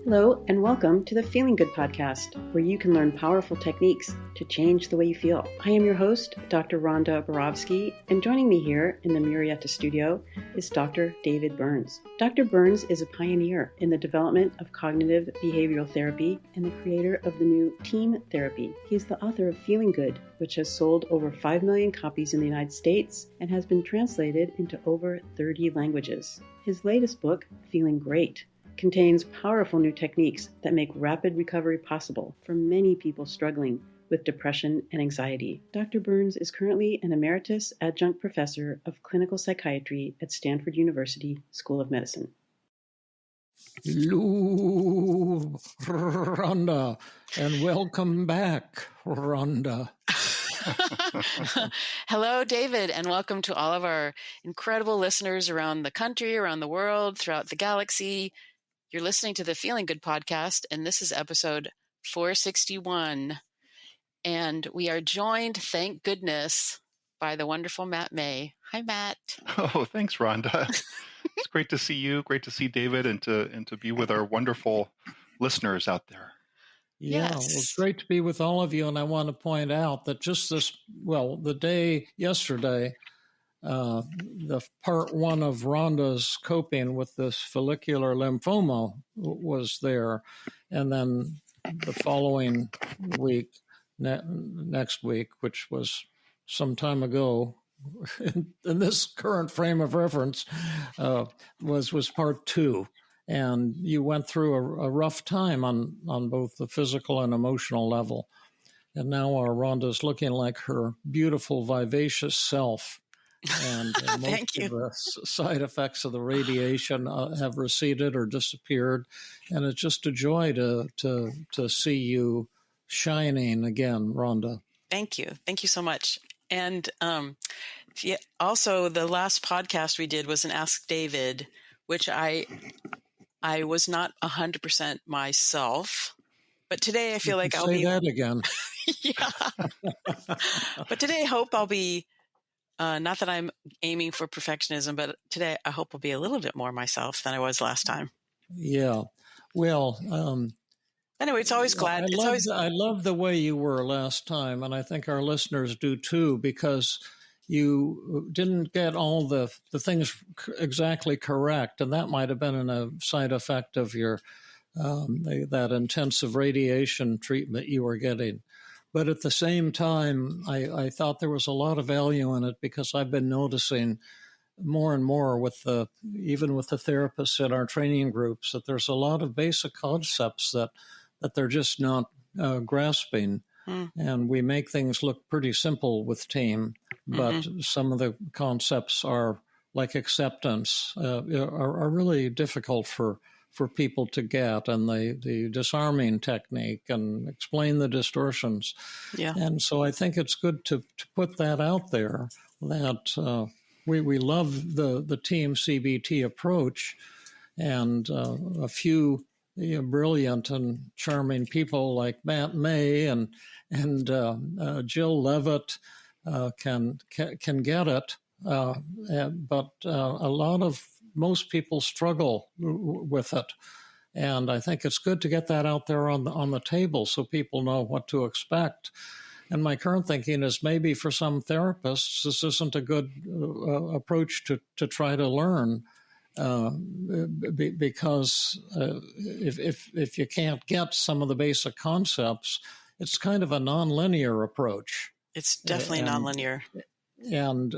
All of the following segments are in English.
Hello, and welcome to the Feeling Good podcast, where you can learn powerful techniques to change the way you feel. I am your host, Dr. Rhonda Borowski, and joining me here in the Murrieta studio is Dr. David Burns. Dr. Burns is a pioneer in the development of cognitive behavioral therapy and the creator of the new team therapy. He is the author of Feeling Good, which has sold over 5 million copies in the United States and has been translated into over 30 languages. His latest book, Feeling Great, contains powerful new techniques that make rapid recovery possible for many people struggling with depression and anxiety. Dr. Burns is currently an emeritus adjunct professor of clinical psychiatry at Stanford University School of Medicine. Hello, Rhonda, and welcome back, Rhonda. Hello, David, and welcome to all of our incredible listeners around the country, around the world, throughout the galaxy. You're listening to the Feeling Good podcast, and this is episode 461. And we are joined, thank goodness, by the wonderful Matt May. Hi, Matt. Oh, thanks, Rhonda. It's great to see you. Great to see David, and to be with our wonderful listeners out there. Yeah, Yes. Well, it's great to be with all of you. And I want to point out that just the day yesterday, the part one of Rhonda's coping with this follicular lymphoma was there. And then the following week, next week, which was some time ago, in this current frame of reference, was part two. And you went through a rough time on both the physical and emotional level. And now our Rhonda's looking like her beautiful, vivacious self. And Thank you. of the side effects of the radiation have receded or disappeared. And it's just a joy to see you shining again, Rhonda. Thank you. Thank you so much. And also, the last podcast we did was an Ask David, which I was not 100% myself. But today I feel like I'll be... Say that again. Yeah. But today I hope I'll be... not that I'm aiming for perfectionism, but today I hope I'll be a little bit more myself than I was last time. Yeah. Well, anyway, it's always glad. I love the way you were last time, and I think our listeners do too, because you didn't get all the things exactly correct, and that might have been a side effect of your that intensive radiation treatment you were getting. But at the same time, I thought there was a lot of value in it, because I've been noticing more and more even with the therapists in our training groups, that there's a lot of basic concepts that they're just not grasping. And we make things look pretty simple with team, but some of the concepts are like acceptance are really difficult for people to get, and the disarming technique and explain the distortions. Yeah. And so I think it's good to put that out there, that we love the team CBT approach, and a few brilliant and charming people like Matt May and Jill Levitt can get it, but most people struggle with it. And I think it's good to get that out there on the table so people know what to expect. And my current thinking is maybe for some therapists, this isn't a good approach to try to learn, because if you can't get some of the basic concepts, it's kind of a nonlinear approach. It's definitely nonlinear. And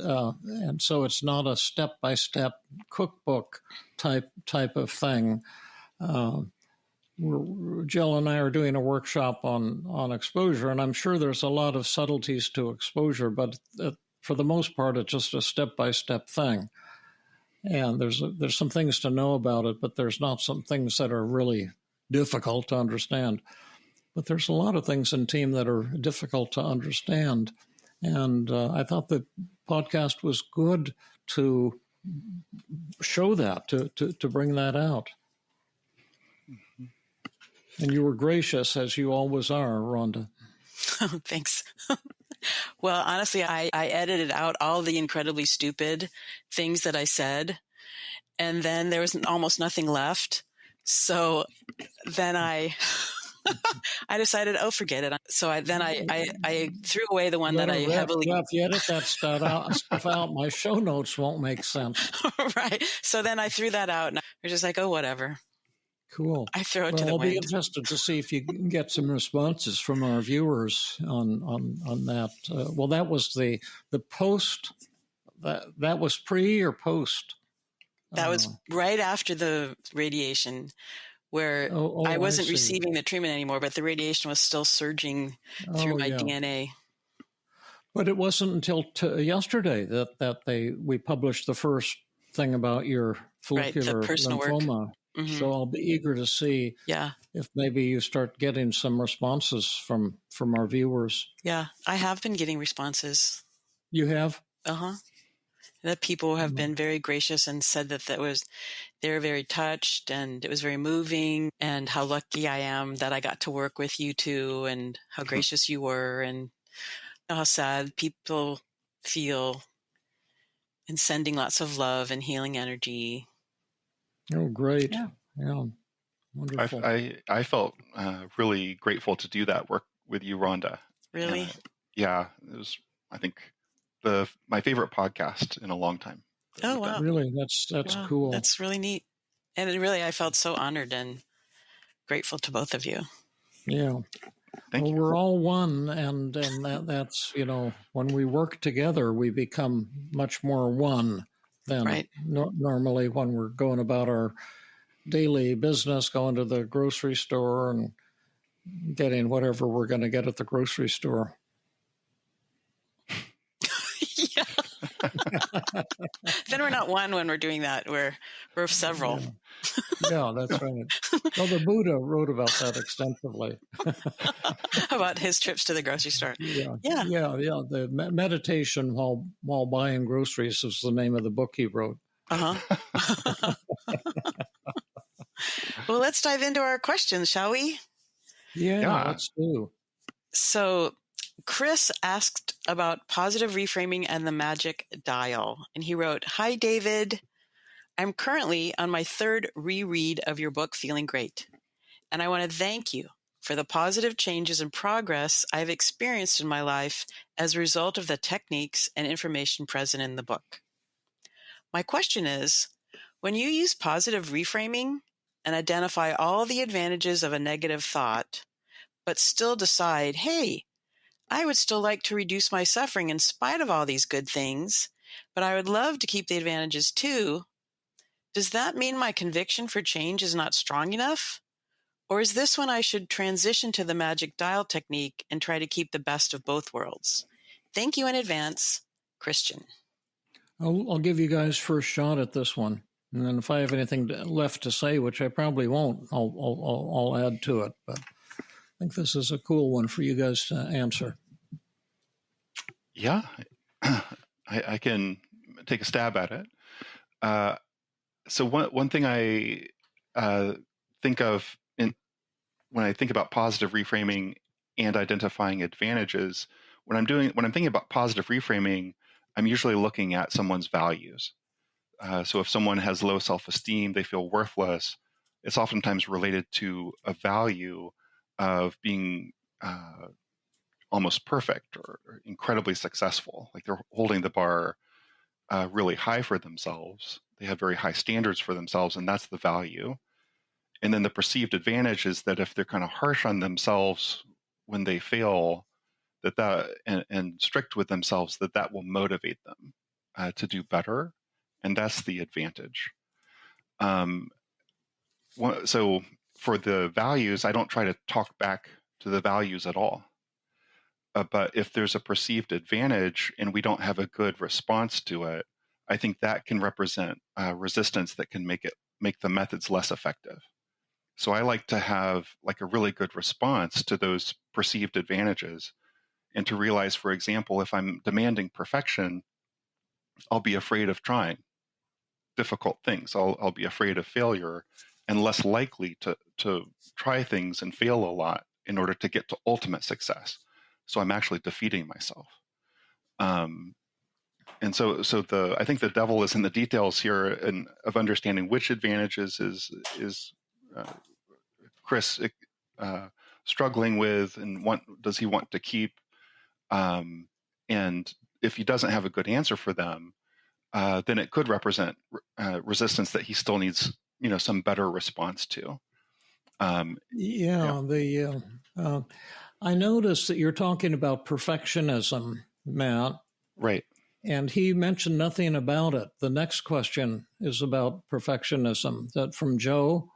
so it's not a step-by-step cookbook type of thing. Jill and I are doing a workshop on exposure, and I'm sure there's a lot of subtleties to exposure, but for the most part, it's just a step-by-step thing. And there's some things to know about it, but there's not some things that are really difficult to understand. But there's a lot of things in team that are difficult to understand. And I thought the podcast was good to show that, to bring that out. And you were gracious, as you always are, Rhonda. Oh, thanks. Well, honestly, I edited out all the incredibly stupid things that I said, and then there was almost nothing left. So then I decided, oh, forget it. So I threw away the one that I heavily. If you edit that stuff out, my show notes won't make sense. Right. So then I threw that out, and we're just like, oh, whatever. Cool. I throw it to Well, the I'll be wind. interested to see if you can get some responses from our viewers on that. Well, that was the post. That was pre or post? That was right after the radiation, where I wasn't receiving the treatment anymore, but the radiation was still surging through my DNA. But it wasn't until yesterday that we published the first thing about your follicular lymphoma. Mm-hmm. So I'll be eager to see if maybe you start getting some responses from our viewers. Yeah, I have been getting responses. You have? Uh-huh. That people have been very gracious and said that they were very touched and it was very moving, and how lucky I am that I got to work with you two, and how gracious you were, and how sad people feel, and sending lots of love and healing energy. Oh, great. Yeah. Wonderful. I felt really grateful to do that work with you, Rhonda. Really? Yeah. It was, I think, my favorite podcast in a long time. Oh, wow. Really? That's cool. That's really neat. And I felt so honored and grateful to both of you. Yeah. Thank you. We're all one, and that's, when we work together, we become much more one than normally when we're going about our daily business, going to the grocery store and getting whatever we're going to get at the grocery store. Yeah. Then we're not one when we're doing that. We're several. Yeah, that's right. Well, the Buddha wrote about that extensively. About his trips to the grocery store. Yeah. The meditation while buying groceries is the name of the book he wrote. Uh-huh. Well, let's dive into our questions, shall we? Yeah, let's do. So Chris asked about positive reframing and the magic dial. And he wrote, "Hi, David. I'm currently on my third reread of your book, Feeling Great. And I want to thank you for the positive changes and progress I've experienced in my life as a result of the techniques and information present in the book. My question is, when you use positive reframing and identify all the advantages of a negative thought, but still decide, hey, I would still like to reduce my suffering in spite of all these good things, but I would love to keep the advantages too, does that mean my conviction for change is not strong enough? Or is this when I should transition to the magic dial technique and try to keep the best of both worlds? Thank you in advance, Christian." I'll give you guys first shot at this one. And then if I have anything left to say, which I probably won't, I'll add to it. But I think this is a cool one for you guys to answer. Yeah, I can take a stab at it. So one thing I think of when I think about positive reframing and identifying advantages, when I'm thinking about positive reframing, I'm usually looking at someone's values. So if someone has low self-esteem, they feel worthless, it's oftentimes related to a value of being almost perfect or incredibly successful. Like they're holding the bar really high for themselves. They have very high standards for themselves, and that's the value. And then the perceived advantage is that if they're kind of harsh on themselves when they fail, and strict with themselves, that will motivate them to do better. And that's the advantage. So for the values, I don't try to talk back to the values at all. But if there's a perceived advantage and we don't have a good response to it, I think that can represent resistance that can make the methods less effective. So I like to have like a really good response to those perceived advantages, and to realize, for example, if I'm demanding perfection, I'll be afraid of trying difficult things. I'll be afraid of failure and less likely to try things and fail a lot in order to get to ultimate success. So I'm actually defeating myself. And so I think the devil is in the details here, and of understanding which advantages is Chris struggling with, and does he want to keep? And if he doesn't have a good answer for them, then it could represent resistance that he still needs, some better response to. I noticed that you're talking about perfectionism, Matt. Right. And he mentioned nothing about it. The next question is about perfectionism. Is that from Joe?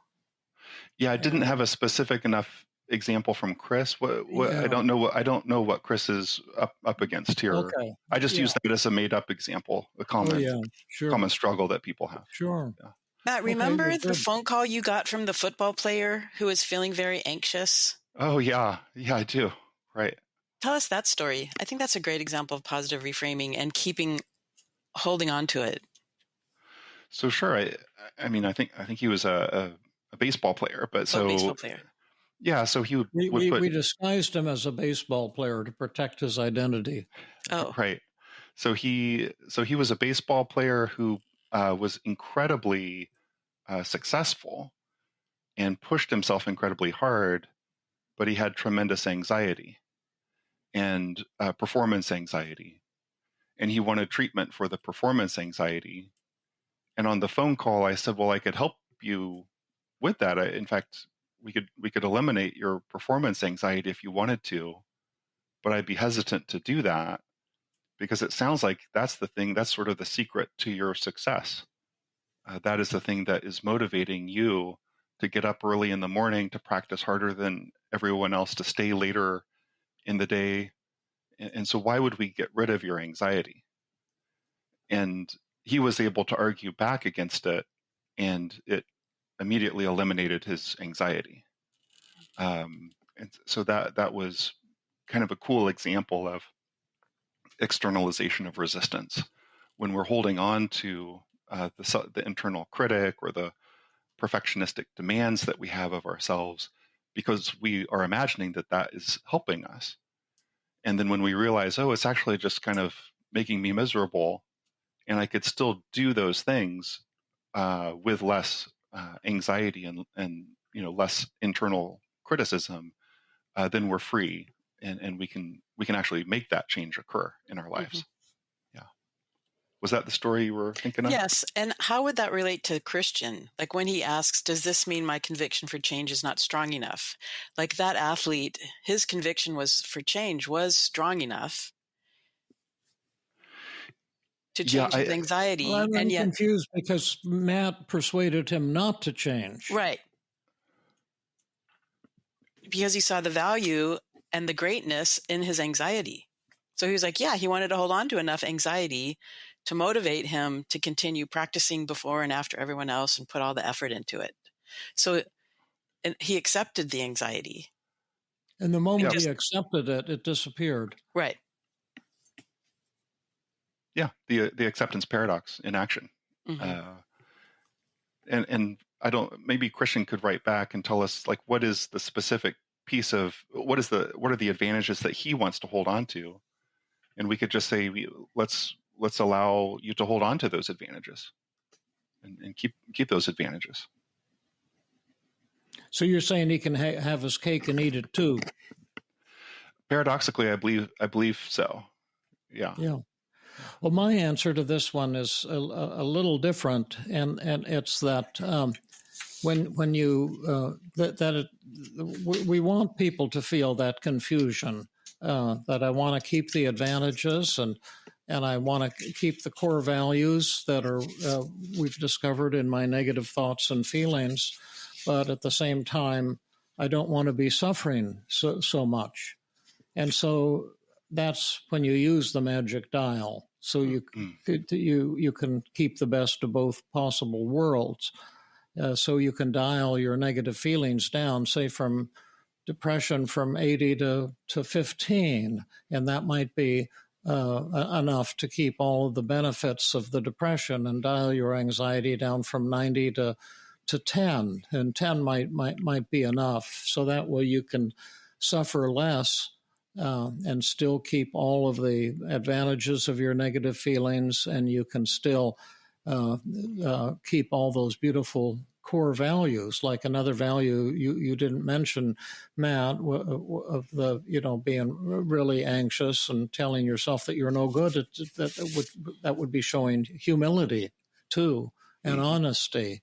Yeah, I didn't have a specific enough example from Chris. I don't know what Chris is up against here. Okay. I just use that as a made up example, a common struggle that people have. Sure. Yeah. Matt, remember the phone call you got from the football player who was feeling very anxious? Oh yeah, I do. Right. Tell us that story. I think that's a great example of positive reframing and holding on to it. So sure. I mean, I think he was a baseball player, but baseball player. Yeah, so he would. We disguised him as a baseball player to protect his identity. Oh, right. So he was a baseball player who was incredibly successful and pushed himself incredibly hard, but he had tremendous anxiety and performance anxiety, and he wanted treatment for the performance anxiety. And on the phone call, I said, "Well, I could help you with that. In fact, we could eliminate your performance anxiety if you wanted to, but I'd be hesitant to do that because it sounds like that's the thing. That's sort of the secret to your success. That is the thing that is motivating you to get up early in the morning, to practice harder than everyone else, to stay later in the day. And so why would we get rid of your anxiety?" And he was able to argue back against it, and it immediately eliminated his anxiety. And so that was kind of a cool example of externalization of resistance. When we're holding on to the internal critic or the perfectionistic demands that we have of ourselves, because we are imagining that is helping us. And then when we realize, oh, it's actually just kind of making me miserable, and I could still do those things with less anxiety and less internal criticism, then we're free, and we can actually make that change occur in our lives. Mm-hmm. Yeah. Was that the story you were thinking of? Yes. And how would that relate to Christian? Like when he asks, does this mean my conviction for change is not strong enough? Like that athlete, his conviction for change was strong enough to change his anxiety. Well, I'm confused because Matt persuaded him not to change. Right. Because he saw the value and the greatness in his anxiety. So he was like, he wanted to hold on to enough anxiety to motivate him to continue practicing before and after everyone else and put all the effort into it. So he accepted the anxiety. And the moment he accepted it, it disappeared. Right. Yeah, the acceptance paradox in action. Mm-hmm. And I maybe Christian could write back and tell us, like, what is the specific piece of what are the advantages that he wants to hold on to, and we could just say, let's allow you to hold on to those advantages and keep those advantages. So you're saying he can have his cake and eat it too? Paradoxically, I believe so. Yeah. Yeah. Well, my answer to this one is a little different, and it's that when you we want people to feel that confusion, that I want to keep the advantages and I want to keep the core values that are we've discovered in my negative thoughts and feelings, but at the same time, I don't want to be suffering so much, and so that's when you use the magic dial. So you can keep the best of both possible worlds. So you can dial your negative feelings down, say from depression from 80 to 15, and that might be enough to keep all of the benefits of the depression, and dial your anxiety down from 90 to 10, and 10 might be enough. So that way you can suffer less and still keep all of the advantages of your negative feelings, and you can still keep all those beautiful core values. Like another value you didn't mention, Matt, of the being really anxious and telling yourself that you're no good. That would be showing humility too, and honesty,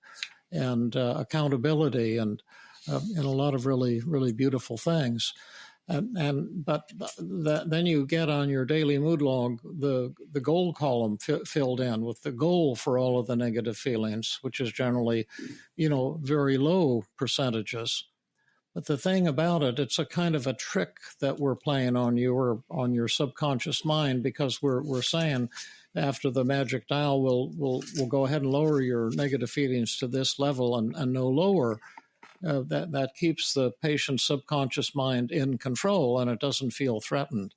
and accountability, and a lot of really, really beautiful things. But then you get on your daily mood log the goal column filled in with the goal for all of the negative feelings, which is generally, very low percentages. But the thing about it, it's a kind of a trick that we're playing on you or on your subconscious mind, because we're saying after the magic dial, we'll go ahead and lower your negative feelings to this level and no lower. That keeps the patient's subconscious mind in control, and it doesn't feel threatened.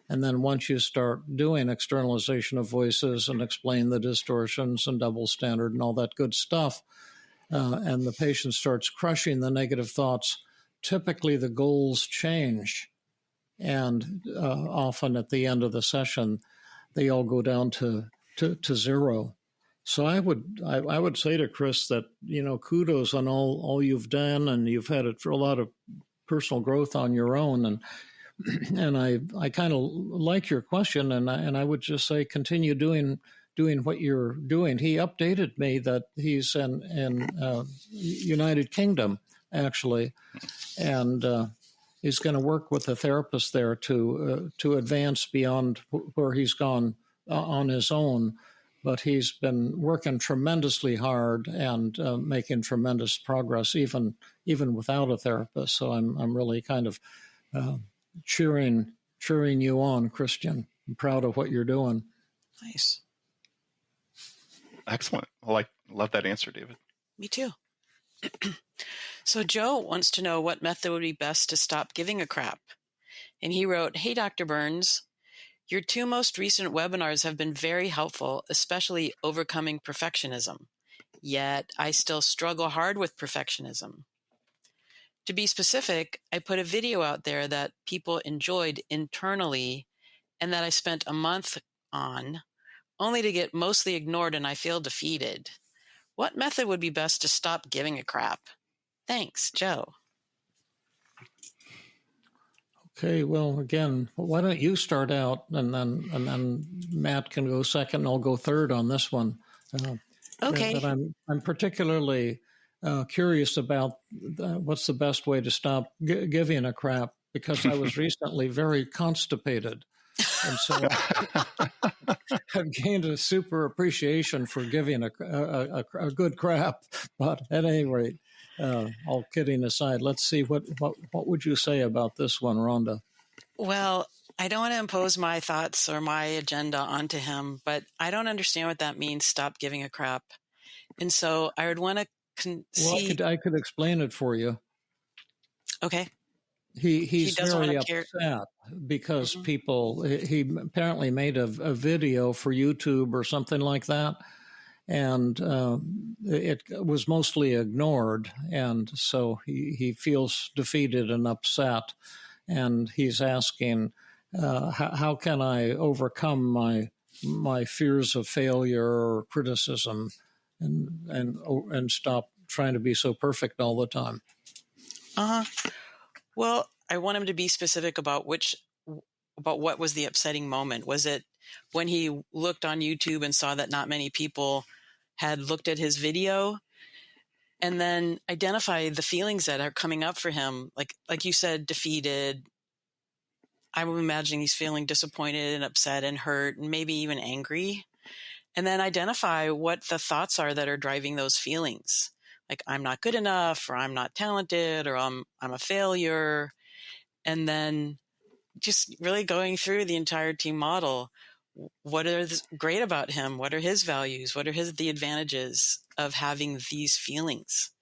And then once you start doing externalization of voices and explain the distortions and double standard and all that good stuff, and the patient starts crushing the negative thoughts, typically the goals change. And often at the end of the session, they all go down to zero. So I would say to Chris that, kudos on all you've done, and you've had a lot of personal growth on your own. And I kind of like your question, and I would just say continue doing what you're doing. He updated me that he's in United Kingdom, actually, and he's going to work with a therapist there to advance beyond where he's gone on his own. But he's been working tremendously hard and making tremendous progress, even without a therapist. So I'm really kind of cheering you on, Christian. I'm proud of what you're doing. Nice. Excellent. Love that answer, David. Me too. So Joe wants to know what method would be best to stop giving a crap. And he wrote, "Hey, Dr. Burns, your 2 most recent webinars have been very helpful, especially Overcoming Perfectionism. Yet I still struggle hard with perfectionism. To be specific, I put a video out there that people enjoyed internally and that I spent a month on, only to get mostly ignored, and I feel defeated. What method would be best to stop giving a crap? Thanks, Joe." Okay, well, again, why don't you start out, and then Matt can go second, and I'll go third on this one. Okay. But I'm particularly curious about what's the best way to stop giving a crap, because I was recently very constipated, and so I've gained a super appreciation for giving a good crap. But at any rate, all kidding aside, let's see what would you say about this one, Rhonda? Well, I don't want to impose my thoughts or my agenda onto him, but I don't understand what that means, stop giving a crap. And so I would want to see. I could explain it for you. Okay. He's very upset because people, he apparently made a video for YouTube or something like that, and it was mostly ignored, and so he feels defeated and upset, and he's asking, how can I overcome my fears of failure or criticism, and stop trying to be so perfect all the time? Well, I want him to be specific about what was the upsetting moment. Was it when he looked on YouTube and saw that not many people had looked at his video? And then identify the feelings that are coming up for him. Like you said, defeated. I'm imagining he's feeling disappointed and upset and hurt and maybe even angry. And then identify what the thoughts are that are driving those feelings. Like, I'm not good enough, or I'm not talented, or I'm a failure. And then just really going through the entire team model. What is great about him? What are his values? What are the advantages of having these feelings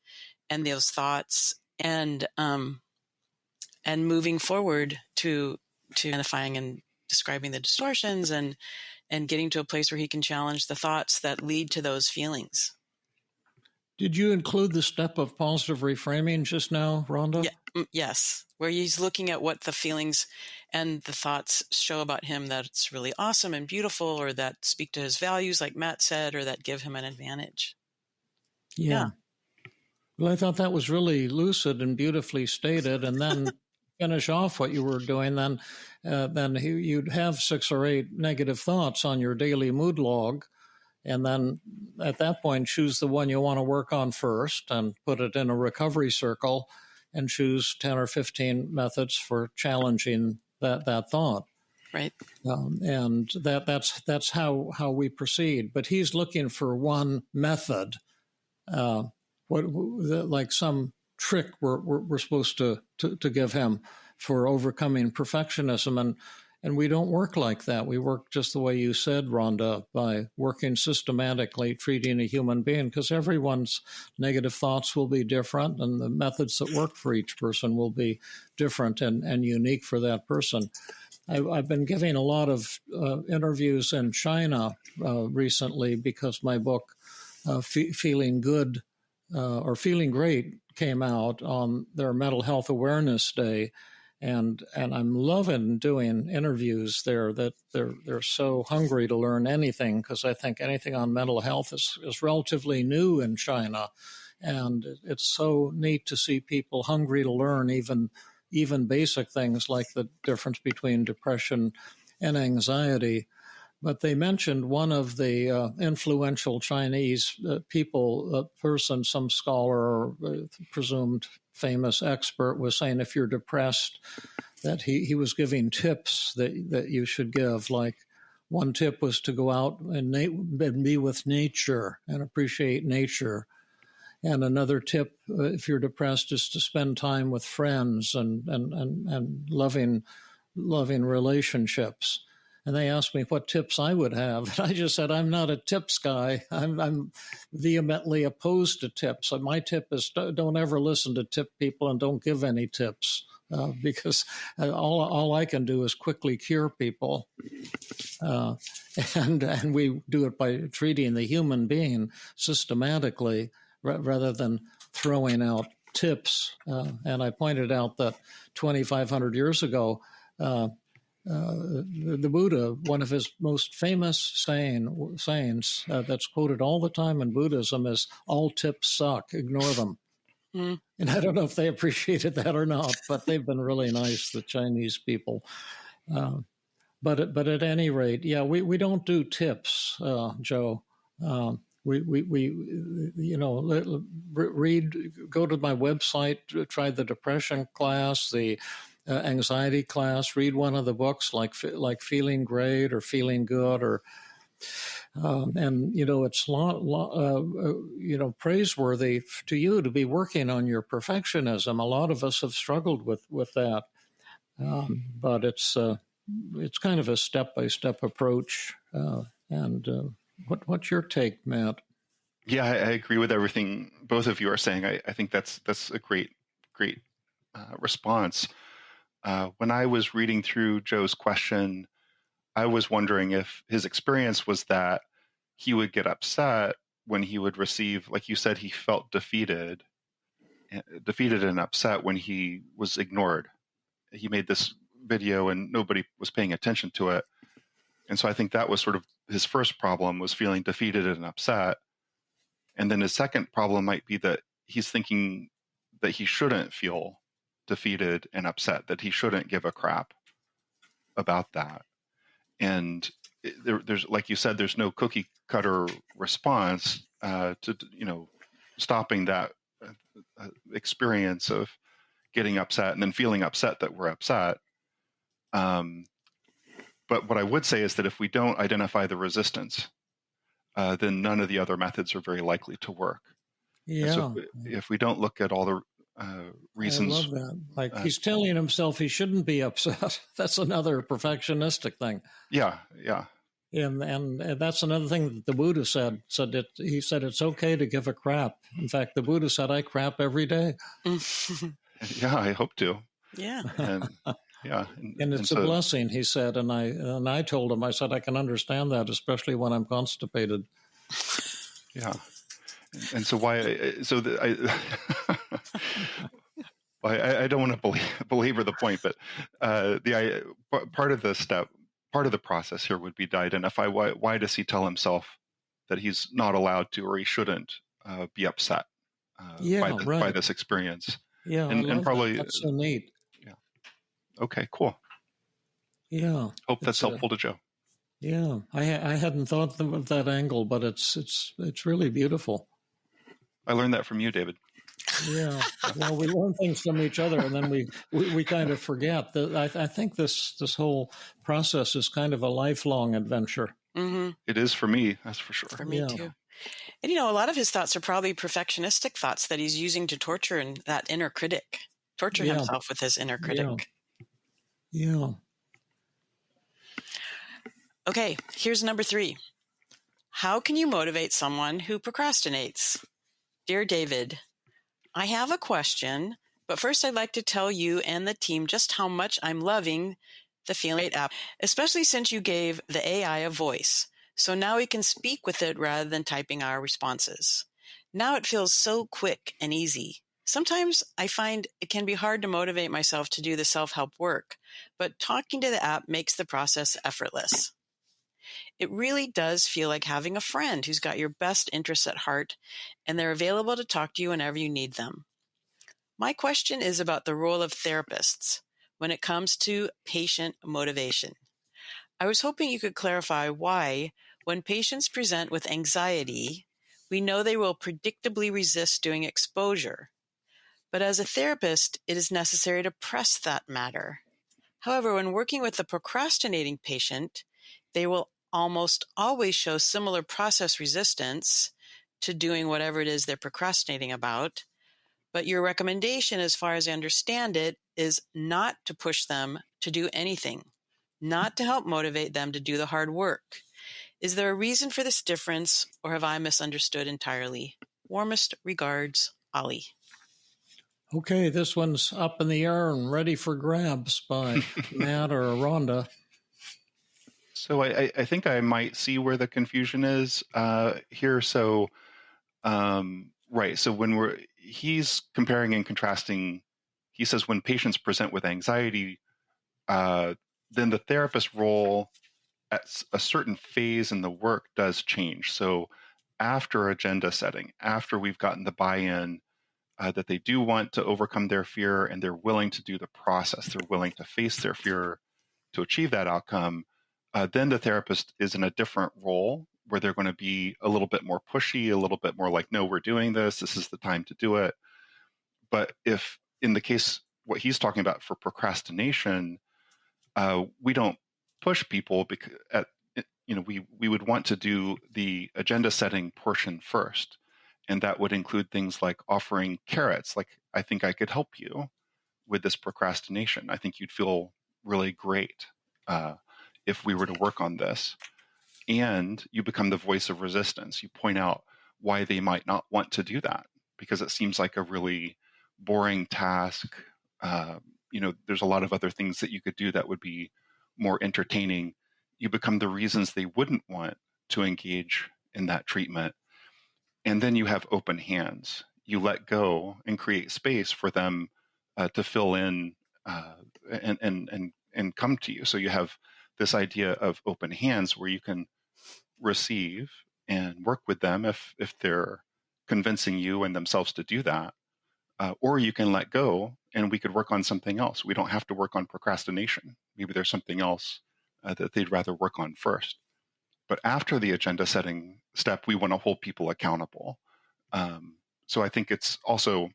and those thoughts, and moving forward to identifying and describing the distortions and getting to a place where he can challenge the thoughts that lead to those feelings. Did you include the step of positive reframing just now, Rhonda? Yes, where he's looking at what the feelings and the thoughts show about him that's really awesome and beautiful, or that speak to his values, like Matt said, or that give him an advantage. Yeah. Well, I thought that was really lucid and beautifully stated. And then finish off what you were doing. Then you'd have 6 or 8 negative thoughts on your daily mood log. And then at that point, choose the one you want to work on first and put it in a recovery circle and choose 10 or 15 methods for challenging that thought. Right. And that's how we proceed. But he's looking for one method, like some trick we're supposed to give him for overcoming perfectionism. And we don't work like that. We work just the way you said, Rhonda, by working systematically, treating a human being, because everyone's negative thoughts will be different, and the methods that work for each person will be different and unique for that person. I've been giving a lot of interviews in China recently because my book, Feeling Good or Feeling Great, came out on their Mental Health Awareness Day. And I'm loving doing interviews there. That they're so hungry to learn anything, because I think anything on mental health is relatively new in China, and it's so neat to see people hungry to learn even basic things like the difference between depression and anxiety. But they mentioned one of the influential Chinese person, some scholar or presumed famous expert, was saying if you're depressed, that he was giving tips that you should give. Like one tip was to go out and be with nature and appreciate nature. And another tip, if you're depressed, is to spend time with friends and loving relationships. And they asked me what tips I would have. And I just said, I'm not a tips guy. I'm vehemently opposed to tips. My tip is don't ever listen to tip people and don't give any tips, because all I can do is quickly cure people. And we do it by treating the human being systematically rather than throwing out tips. And I pointed out that 2,500 years ago, the Buddha, one of his most famous sayings that's quoted all the time in Buddhism is, all tips suck, ignore them. And I don't know if they appreciated that or not, but they've been really nice, the Chinese people. But at any rate, yeah, we don't do tips, Joe. We go to my website, try the depression class, the anxiety class, read one of the books like Feeling Great or Feeling Good, or and it's praiseworthy to you to be working on your perfectionism. A lot of us have struggled with that, but it's kind of a step-by-step approach. What's your take, Matt? Yeah, I agree with everything both of you are saying. I think that's a great response. When I was reading through Joe's question, I was wondering if his experience was that he would get upset when he would receive, like you said, he felt defeated and upset when he was ignored. He made this video and nobody was paying attention to it. And so I think that was sort of his first problem, was feeling defeated and upset. And then his second problem might be that he's thinking that he shouldn't feel defeated and upset, that he shouldn't give a crap about that. And there's, like you said, there's no cookie cutter response to stopping that experience of getting upset and then feeling upset that we're upset. But what I would say is that if we don't identify the resistance, then none of the other methods are very likely to work. Yeah. So if we don't look at all the reasons. I love that. Like he's telling himself he shouldn't be upset. That's another perfectionistic thing. Yeah. And that's another thing that the Buddha said. He said it's okay to give a crap. In fact, the Buddha said, I crap every day. Yeah, I hope to. Yeah. And yeah. And it's a blessing, he said. And I told him, I said, I can understand that, especially when I'm constipated. Yeah. And so I don't want to belabor the point, but part of the process here would be to identify why does he tell himself that he's not allowed to or he shouldn't be upset. Right. by this experience. Yeah, I And love that. probably, That's so neat. yeah. Okay, cool. Yeah, Hope that's helpful to Joe. Yeah, I hadn't thought of that angle, but it's really beautiful. I learned that from you, David. Yeah, well, we learn things from each other, and then we kind of forget. I think this whole process is kind of a lifelong adventure. Mm-hmm. It is for me, that's for sure. For me too. And a lot of his thoughts are probably perfectionistic thoughts that he's using to torture that inner critic, himself with his inner critic. Yeah. Okay, here's number 3. How can you motivate someone who procrastinates? Dear David, I have a question, but first I'd like to tell you and the team just how much I'm loving the Feeling app, especially since you gave the AI a voice. So now we can speak with it rather than typing our responses. Now it feels so quick and easy. Sometimes I find it can be hard to motivate myself to do the self-help work, but talking to the app makes the process effortless. It really does feel like having a friend who's got your best interests at heart, and they're available to talk to you whenever you need them. My question is about the role of therapists when it comes to patient motivation. I was hoping you could clarify why, when patients present with anxiety, we know they will predictably resist doing exposure. But as a therapist, it is necessary to press that matter. However, when working with a procrastinating patient, they will almost always show similar process resistance to doing whatever it is they're procrastinating about. But your recommendation, as far as I understand it, is not to push them to do anything, not to help motivate them to do the hard work. Is there a reason for this difference, or have I misunderstood entirely? Warmest regards, Ollie. Okay, this one's up in the air and ready for grabs by Matt or Rhonda. So I think I might see where the confusion is here. So, right. So when he's comparing and contrasting, he says when patients present with anxiety, then the therapist role at a certain phase in the work does change. So after agenda setting, after we've gotten the buy-in that they do want to overcome their fear and they're willing to do the process, they're willing to face their fear to achieve that outcome, then the therapist is in a different role where they're going to be a little bit more pushy, a little bit more like, no, we're doing this. This is the time to do it. But if in the case, what he's talking about for procrastination, we don't push people because we would want to do the agenda setting portion first. And that would include things like offering carrots, like, I think I could help you with this procrastination. I think you'd feel really great if we were to work on this. And you become the voice of resistance. You point out why they might not want to do that because it seems like a really boring task. There's a lot of other things that you could do that would be more entertaining. You become the reasons they wouldn't want to engage in that treatment. And then you have open hands. You let go and create space for them to fill in and come to you. So you have this idea of open hands where you can receive and work with them if they're convincing you and themselves to do that. Or you can let go and we could work on something else. We don't have to work on procrastination. Maybe there's something else that they'd rather work on first. But after the agenda setting step, we want to hold people accountable. So I think it's also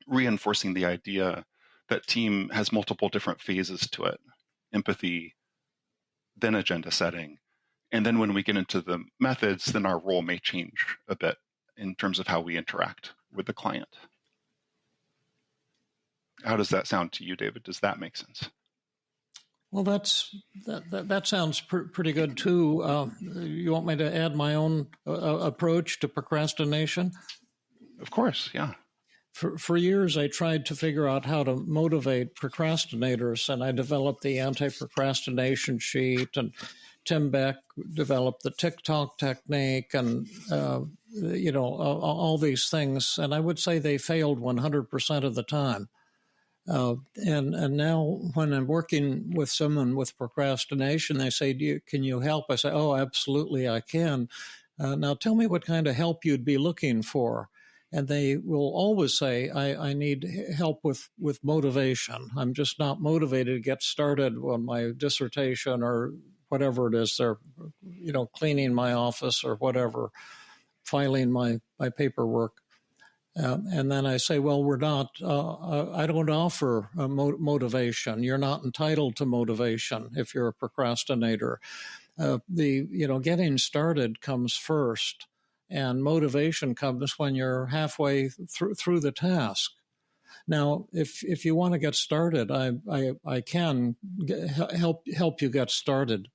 reinforcing the idea that team has multiple different phases to it: empathy, then agenda setting. And then when we get into the methods, then our role may change a bit in terms of how we interact with the client. How does that sound to you, David? Does that make sense? Well, that sounds pretty good too. You want me to add my own approach to procrastination? Of course, yeah. For years, I tried to figure out how to motivate procrastinators, and I developed the anti-procrastination sheet, and Tim Beck developed the TikTok technique, and all these things. And I would say they failed 100% of the time. And now when I'm working with someone with procrastination, they say, can you help? I say, oh, absolutely, I can. Now tell me what kind of help you'd be looking for. And they will always say, I need help with motivation. I'm just not motivated to get started on my dissertation or whatever it is. They're, cleaning my office or whatever, filing my paperwork. And then I say, well, we're not, I don't offer motivation. You're not entitled to motivation if you're a procrastinator. Getting started comes first, and motivation comes when you're halfway through the task. Now, if you want to get started, I can help you get started.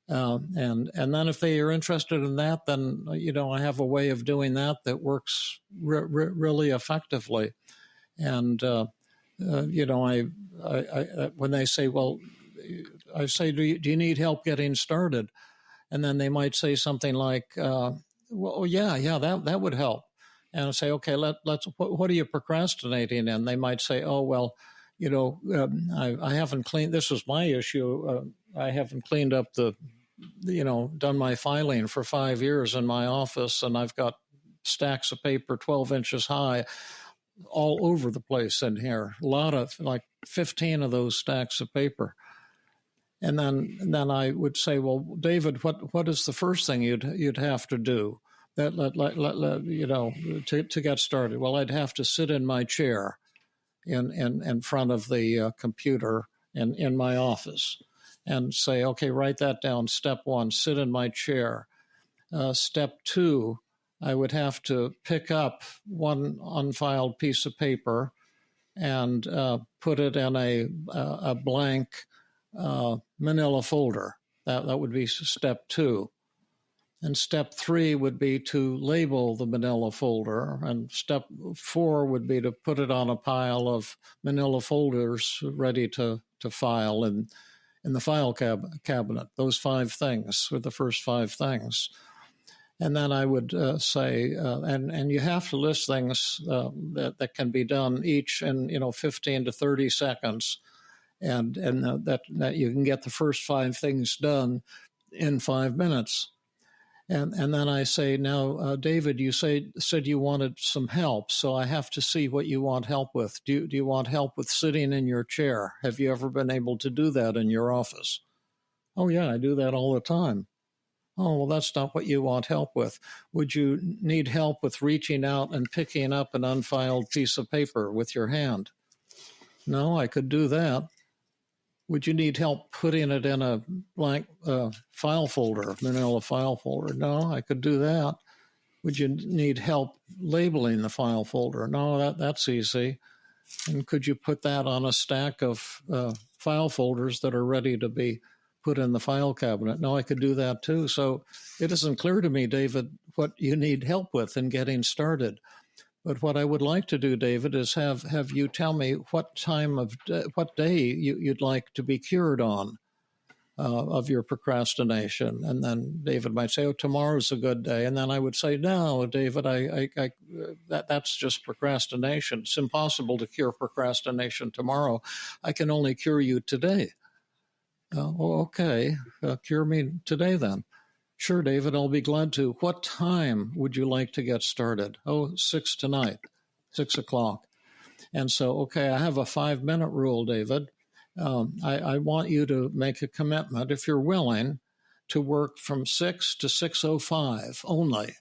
And then if they are interested in that, then, I have a way of doing that works really effectively. And, when they say, well, I say, do you need help getting started? And then they might say something like, well, yeah, that would help. And I say, okay, let's, what are you procrastinating in? They might say, oh, well, I haven't cleaned, this is my issue. I haven't cleaned up done my filing for 5 years in my office, and I've got stacks of paper 12 inches high all over the place in here. A lot of, like 15 of those stacks of paper. And then I would say, well, David, what is the first thing you'd have to do to get started? Well, I'd have to sit in my chair in front of the computer in my office and say, okay, write that down. Step 1, sit in my chair. Step 2, I would have to pick up one unfiled piece of paper and put it in a blank manila folder. That would be step 2. And step 3 would be to label the manila folder. And step 4 would be to put it on a pile of manila folders ready to file in the file cabinet. Those 5 things were the first 5 things. And then I would say, and you have to list things that can be done each in 15 to 30 seconds. And that you can get the first 5 things done in 5 minutes. And then I say, now, David, you said you wanted some help, so I have to see what you want help with. Do you want help with sitting in your chair? Have you ever been able to do that in your office? Oh, yeah, I do that all the time. Oh, well, that's not what you want help with. Would you need help with reaching out and picking up an unfiled piece of paper with your hand? No, I could do that. Would you need help putting it in a blank file folder, manila file folder? No, I could do that. Would you need help labeling the file folder? No, that's easy. And could you put that on a stack of file folders that are ready to be put in the file cabinet? No, I could do that too. So it isn't clear to me, David, what you need help with in getting started. But what I would like to do, David, is have you tell me what day you'd like to be cured on of your procrastination. And then David might say, oh, tomorrow's a good day. And then I would say, no, David, that's just procrastination. It's impossible to cure procrastination tomorrow. I can only cure you today. Okay, cure me today then. Sure, David, I'll be glad to. What time would you like to get started? Oh, 6 tonight, 6 o'clock. And so, okay, I have a 5-minute rule, David. I want you to make a commitment, if you're willing, to work from 6 to 6:05 only,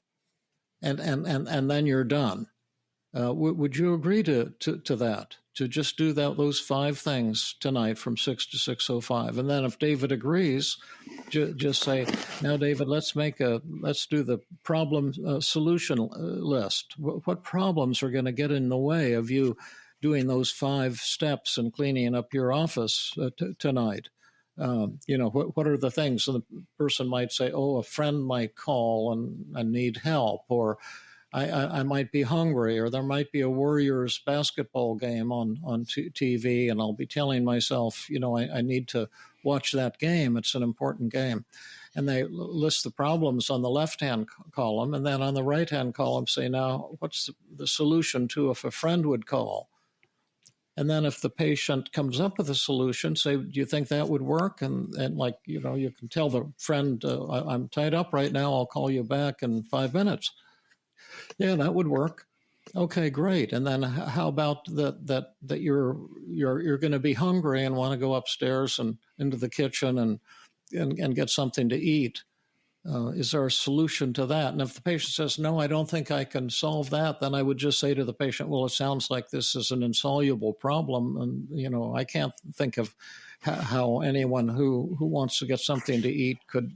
and then you're done. Would you agree to that? To just do those 5 things tonight from 6 to 6:05, and then if David agrees, just say, now, David, let's do the problem solution list. What problems are going to get in the way of you doing those 5 steps and cleaning up your office tonight? What are the things? So the person might say, oh, a friend might call and need help, or I might be hungry, or there might be a Warriors basketball game on TV, and I'll be telling myself, I need to watch that game. It's an important game. And they list the problems on the left-hand column, and then on the right-hand column say, now, what's the solution to if a friend would call? And then if the patient comes up with a solution, say, do you think that would work? And you can tell the friend, I'm tied up right now. I'll call you back in 5 minutes. Yeah, that would work. Okay, great. And then how about that you're going to be hungry and want to go upstairs and into the kitchen and get something to eat? Is there a solution to that? And if the patient says, no, I don't think I can solve that, then I would just say to the patient, well, it sounds like this is an insoluble problem. And, I can't think of how anyone who wants to get something to eat could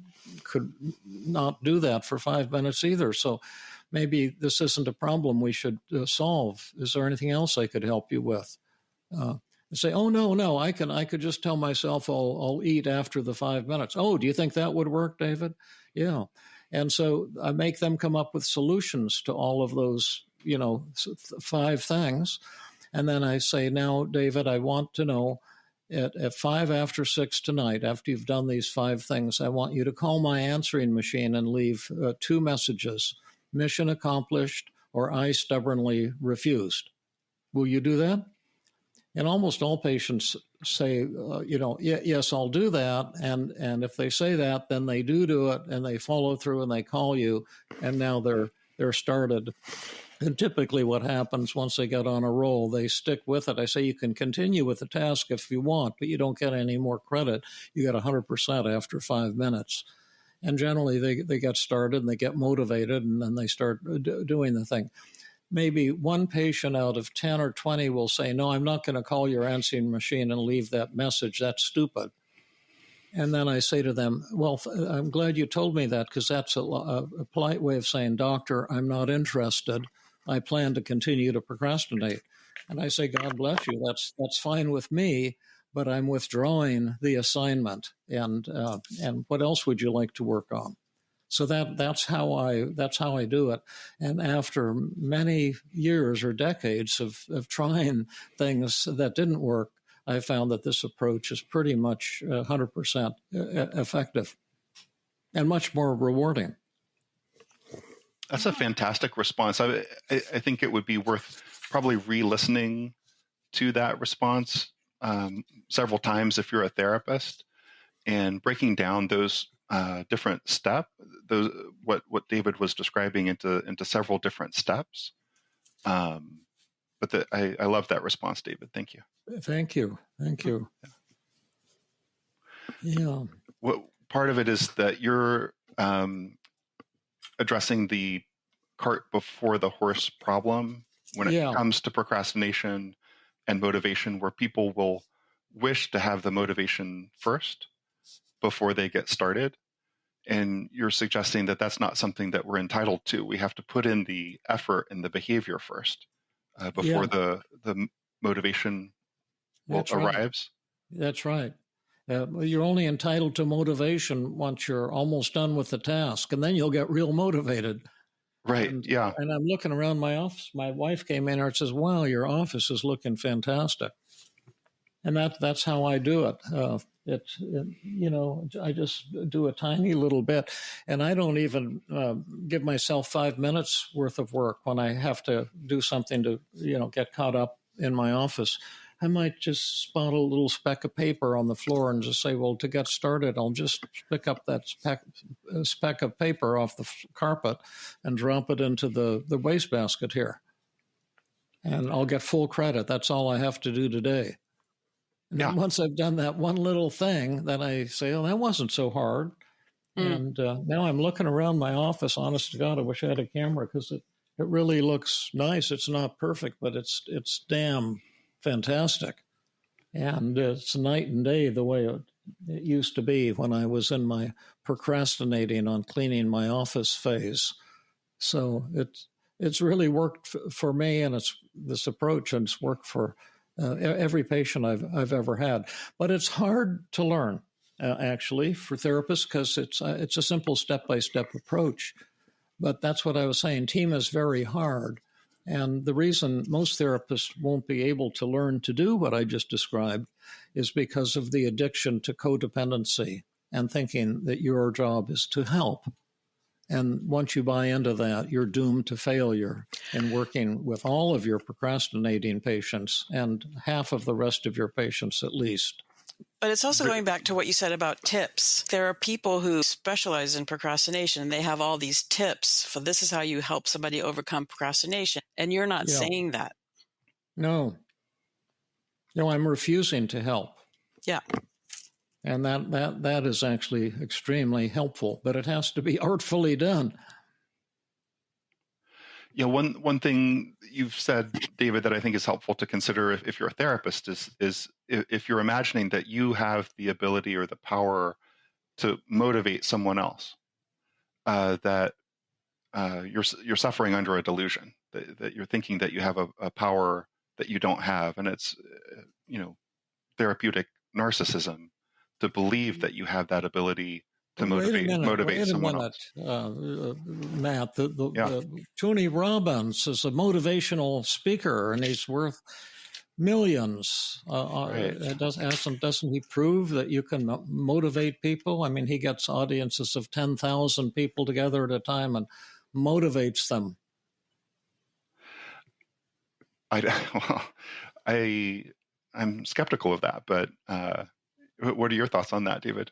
not do that for 5 minutes either. So maybe this isn't a problem we should solve. Is there anything else I could help you with? Say, oh, no, I could just tell myself I'll eat after the 5 minutes. Oh, do you think that would work, David? Yeah. And so I make them come up with solutions to all of those, 5 things. And then I say, now, David, I want to know at 5 after 6 tonight, after you've done these 5 things, I want you to call my answering machine and leave 2 messages, mission accomplished or I stubbornly refused. Will you do that? And almost all patients say, yes, I'll do that. And if they say that, then they do it, and they follow through, and they call you, and now they're started. And typically what happens once they get on a roll, they stick with it. I say you can continue with the task if you want, but you don't get any more credit. You get 100% after 5 minutes. And generally they get started, and they get motivated, and then they start doing the thing. Maybe one patient out of 10 or 20 will say, no, I'm not going to call your answering machine and leave that message. That's stupid. And then I say to them, well, I'm glad you told me that, because that's a polite way of saying, doctor, I'm not interested. I plan to continue to procrastinate. And I say, God bless you. That's fine with me, but I'm withdrawing the assignment. And what else would you like to work on? So that's how I do it. And after many years or decades of trying things that didn't work, I found that this approach is pretty much 100% effective and much more rewarding. That's a fantastic response. I think it would be worth probably re-listening to that response several times if you're a therapist, and breaking down those different steps, what David was describing into several different steps. But I love that response, David. Thank you. Thank you. Yeah. What part of it is that you're addressing the cart before the horse problem when it comes to procrastination and motivation, where people will wish to have the motivation first before they get started. And you're suggesting that that's not something that we're entitled to. We have to put in the effort and the behavior first before the motivation arrives. That's right. You're only entitled to motivation once you're almost done with the task, and then you'll get real motivated. Right. And I'm looking around my office. My wife came in and says, wow, your office is looking fantastic. And that's how I do it. I just do a tiny little bit, and I don't even give myself 5 minutes worth of work when I have to do something to, get caught up in my office. I might just spot a little speck of paper on the floor and just say, well, to get started, I'll just pick up that speck of paper off the carpet and drop it into the wastebasket here. And I'll get full credit. That's all I have to do today. And then once I've done that one little thing, then I say, oh, that wasn't so hard. And now I'm looking around my office. Honest to God, I wish I had a camera, because it really looks nice. It's not perfect, but it's damn fantastic. And it's night and day the way it used to be when I was in my procrastinating on cleaning my office phase. So it's really worked for me, and it's this approach, and it's worked for every patient I've ever had. But it's hard to learn, actually, for therapists, because it's a simple step-by-step approach. But that's what I was saying. Team is very hard. And the reason most therapists won't be able to learn to do what I just described is because of the addiction to codependency and thinking that your job is to help. And once you buy into that, you're doomed to failure in working with all of your procrastinating patients and half of the rest of your patients at least. But it's also going back to what you said about tips. There are people who specialize in procrastination. They have all these tips for this is how you help somebody overcome procrastination. And you're not saying that. No, I'm refusing to help. Yeah. And that is actually extremely helpful, but it has to be artfully done. Yeah, one thing you've said, David, that I think is helpful to consider if you're a therapist is if you're imagining that you have the ability or the power to motivate someone else, that you're suffering under a delusion, that you're thinking that you have a power that you don't have, and it's therapeutic narcissism to believe that you have that ability to motivate someone else. Matt, Tony Robbins is a motivational speaker, and he's worth millions. Right. Doesn't he prove that you can motivate people? I mean, he gets audiences of 10,000 people together at a time and motivates them. I'm skeptical of that, but what are your thoughts on that, David?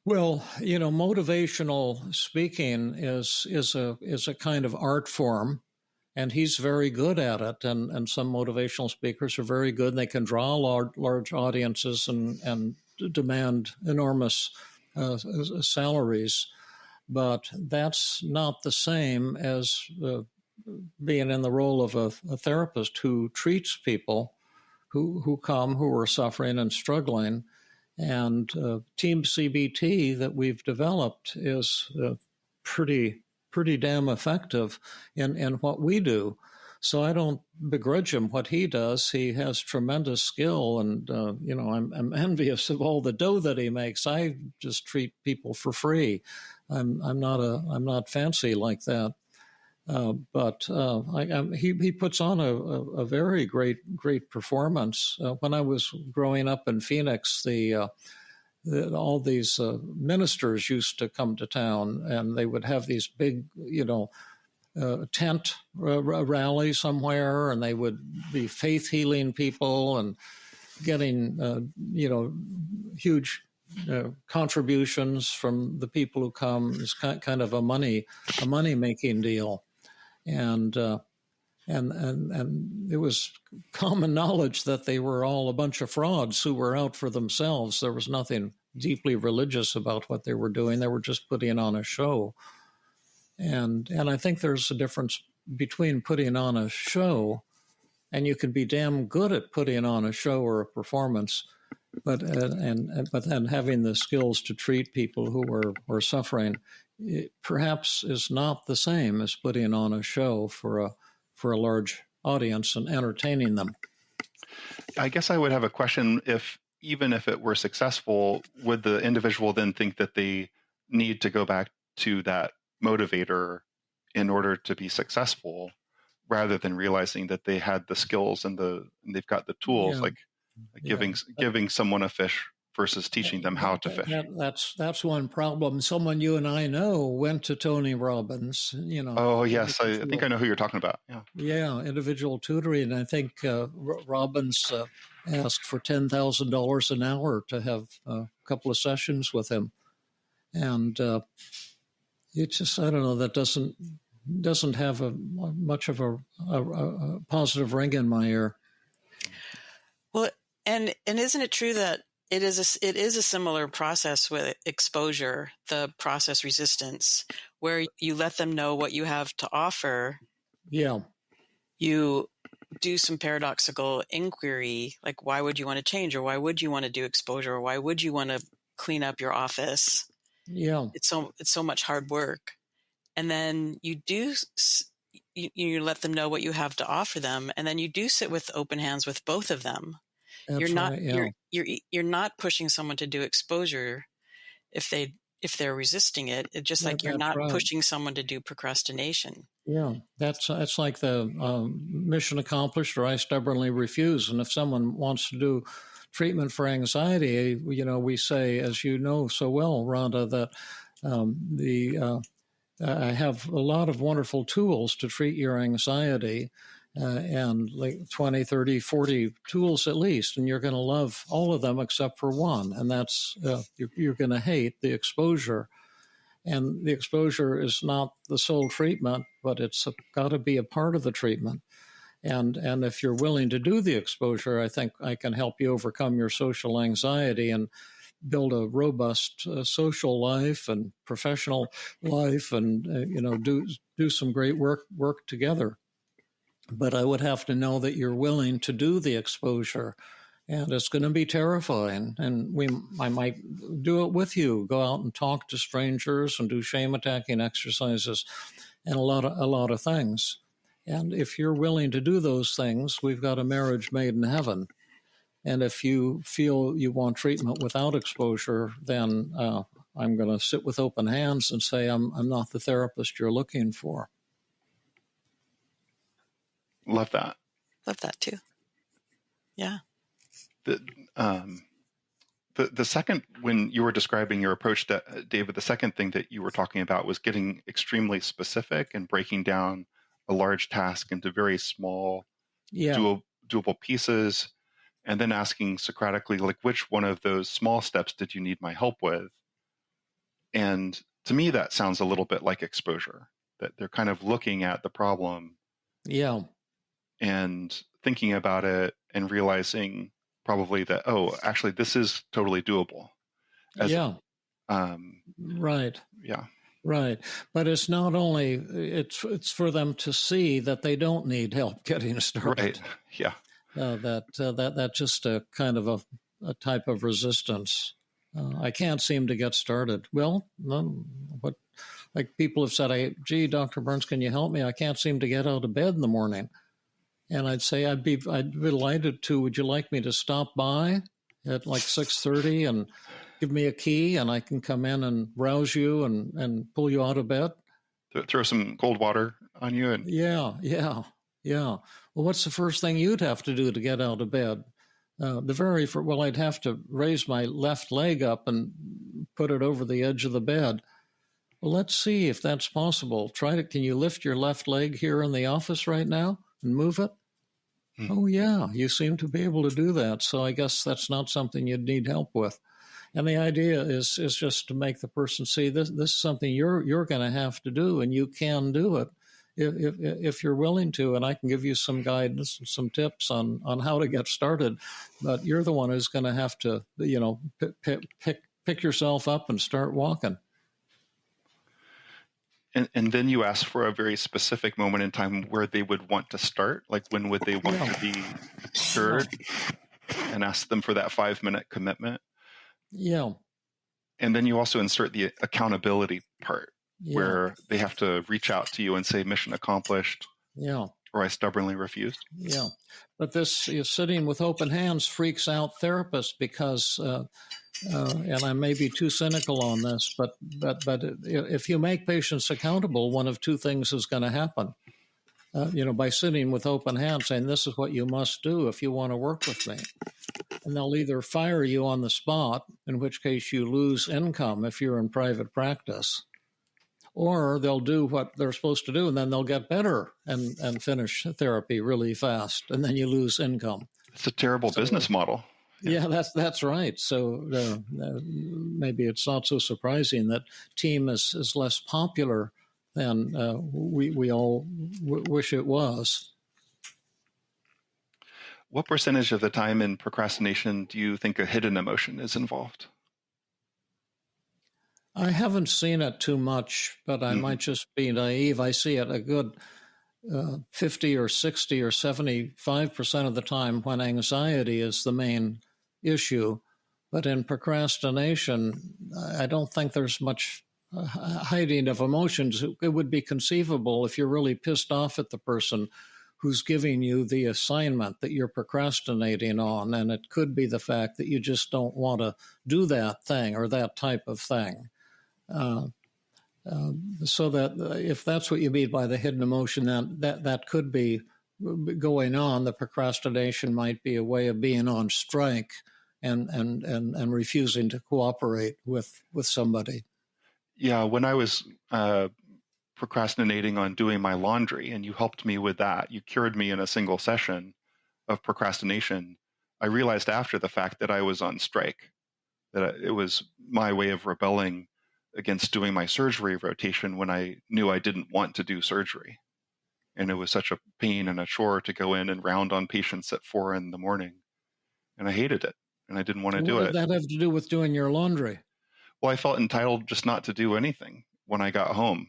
Well, motivational speaking is a kind of art form, and he's very good at it. And some motivational speakers are very good. They can draw large audiences and demand enormous salaries, but that's not the same as being in the role of a therapist who treats people who are suffering and struggling. And Team CBT that we've developed is pretty damn effective in what we do. So I don't begrudge him what he does. He has tremendous skill, and I'm envious of all the dough that he makes. I just treat people for free. I'm not fancy like that. But he puts on a very great performance. When I was growing up in Phoenix, all these ministers used to come to town, and they would have these big, tent rally somewhere, and they would be faith healing people and getting, huge contributions from the people who come. It's kind of a money making deal. And it was common knowledge that they were all a bunch of frauds who were out for themselves. There was nothing deeply religious about what they were doing. They were just putting on a show. And I think there's a difference between putting on a show, and you can be damn good at putting on a show or a performance, but then having the skills to treat people who are suffering, it perhaps is not the same as putting on a show for a large audience and entertaining them. I guess I would have a question. Even if it were successful, would the individual then think that they need to go back to that motivator in order to be successful, rather than realizing that they had the skills and they've got the tools, like giving someone a fish versus teaching them how to fish? That's one problem. Someone you and I know went to Tony Robbins. Oh yes, I think I know who you're talking about. Yeah, individual tutoring. I think Robbins asked for $10,000 an hour to have a couple of sessions with him, and it's just, I don't know, that doesn't have much of a positive ring in my ear. Well, and isn't it true that it is a similar process with exposure, the process resistance, where you let them know what you have to offer. Yeah. You do some paradoxical inquiry, like why would you want to change, or why would you want to do exposure, or why would you want to clean up your office? Yeah. It's so much hard work. And then you let them know what you have to offer them, and then you do sit with open hands with both of them. You're not pushing someone to do exposure if they're resisting it. It's just like you're not pushing someone to do procrastination. Yeah, that's like the mission accomplished, or I stubbornly refuse. And if someone wants to do treatment for anxiety, we say, as you know so well, Rhonda, that I have a lot of wonderful tools to treat your anxiety. and like 20, 30, 40 tools at least, and you're going to love all of them except for one, and that's you're going to hate the exposure. And the exposure is not the sole treatment, but it's got to be a part of the treatment. And if you're willing to do the exposure, I think I can help you overcome your social anxiety and build a robust social life and professional life, and do some great work together. But I would have to know that you're willing to do the exposure, and it's going to be terrifying. And I might do it with you. Go out and talk to strangers and do shame attacking exercises, and a lot of things. And if you're willing to do those things, we've got a marriage made in heaven. And if you feel you want treatment without exposure, then I'm going to sit with open hands and say, I'm not the therapist you're looking for. Love that. Love that too. Yeah. The second, when you were describing your approach, David, the second thing that you were talking about was getting extremely specific and breaking down a large task into very small, doable pieces, and then asking Socratically, like, which one of those small steps did you need my help with? And to me, that sounds a little bit like exposure, that they're kind of looking at the problem and thinking about it and realizing probably that, oh, actually, this is totally doable. Right. Yeah. Right. But it's not only, it's for them to see that they don't need help getting started. Right. Yeah. That's just a kind of a type of resistance. I can't seem to get started. Well, what, like people have said, gee, Dr. Burns, can you help me? I can't seem to get out of bed in the morning. And I'd say, I'd be delighted to. Would you like me to stop by at like 6:30 and give me a key, and I can come in and rouse you and pull you out of bed? Throw some cold water on you. And Yeah. Well, what's the first thing you'd have to do to get out of bed? I'd have to raise my left leg up and put it over the edge of the bed. Well, let's see if that's possible. Can you lift your left leg here in the office right now and move it? Oh, yeah, you seem to be able to do that. So I guess that's not something you'd need help with. And the idea is just to make the person see this is something you're going to have to do, and you can do it if you're willing to. And I can give you some guidance, some tips on how to get started. But you're the one who's going to have to, pick yourself up and start walking. And then you ask for a very specific moment in time where they would want to start. Like, when would they want to be stirred? And ask them for that 5-minute commitment. Yeah. And then you also insert the accountability part where they have to reach out to you and say, mission accomplished. Yeah. Or I stubbornly refused. Yeah. But this sitting with open hands freaks out therapists because, and I may be too cynical on this, but if you make patients accountable, one of two things is going to happen. By sitting with open hands, saying, this is what you must do if you want to work with me. And they'll either fire you on the spot, in which case you lose income if you're in private practice, or they'll do what they're supposed to do, and then they'll get better and finish therapy really fast, and then you lose income. It's a terrible business model. Yeah, that's right. So maybe it's not so surprising that team is less popular than we all wish it was. What percentage of the time in procrastination do you think a hidden emotion is involved? I haven't seen it too much, but I might just be naive. I see it a good 50 or 60 or 75% of the time when anxiety is the main issue. But in procrastination, I don't think there's much hiding of emotions. It would be conceivable if you're really pissed off at the person who's giving you the assignment that you're procrastinating on. And it could be the fact that you just don't want to do that thing or that type of thing. So that if that's what you mean by the hidden emotion, that could be going on. The procrastination might be a way of being on strike and refusing to cooperate with somebody. Yeah, when I was procrastinating on doing my laundry, and you helped me with that. You cured me in a single session of procrastination. I realized after the fact that I was on strike, that it was my way of rebelling against doing my surgery rotation when I knew I didn't want to do surgery. And it was such a pain and a chore to go in and round on patients at 4 a.m. And I hated it, and I didn't want to do What it. did that have to do with doing your laundry? Well, I felt entitled just not to do anything when I got home.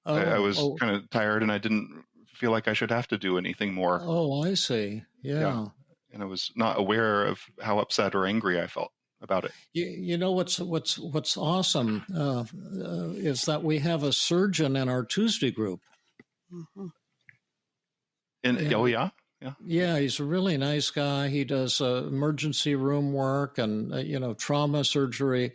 I was kind of tired, and I didn't feel like I should have to do anything more. Oh, I see. Yeah. And I was not aware of how upset or angry I felt about it. You know what's awesome is that we have a surgeon in our Tuesday group. Mm-hmm. Oh, yeah? Yeah, he's a really nice guy. He does emergency room work and, trauma surgery.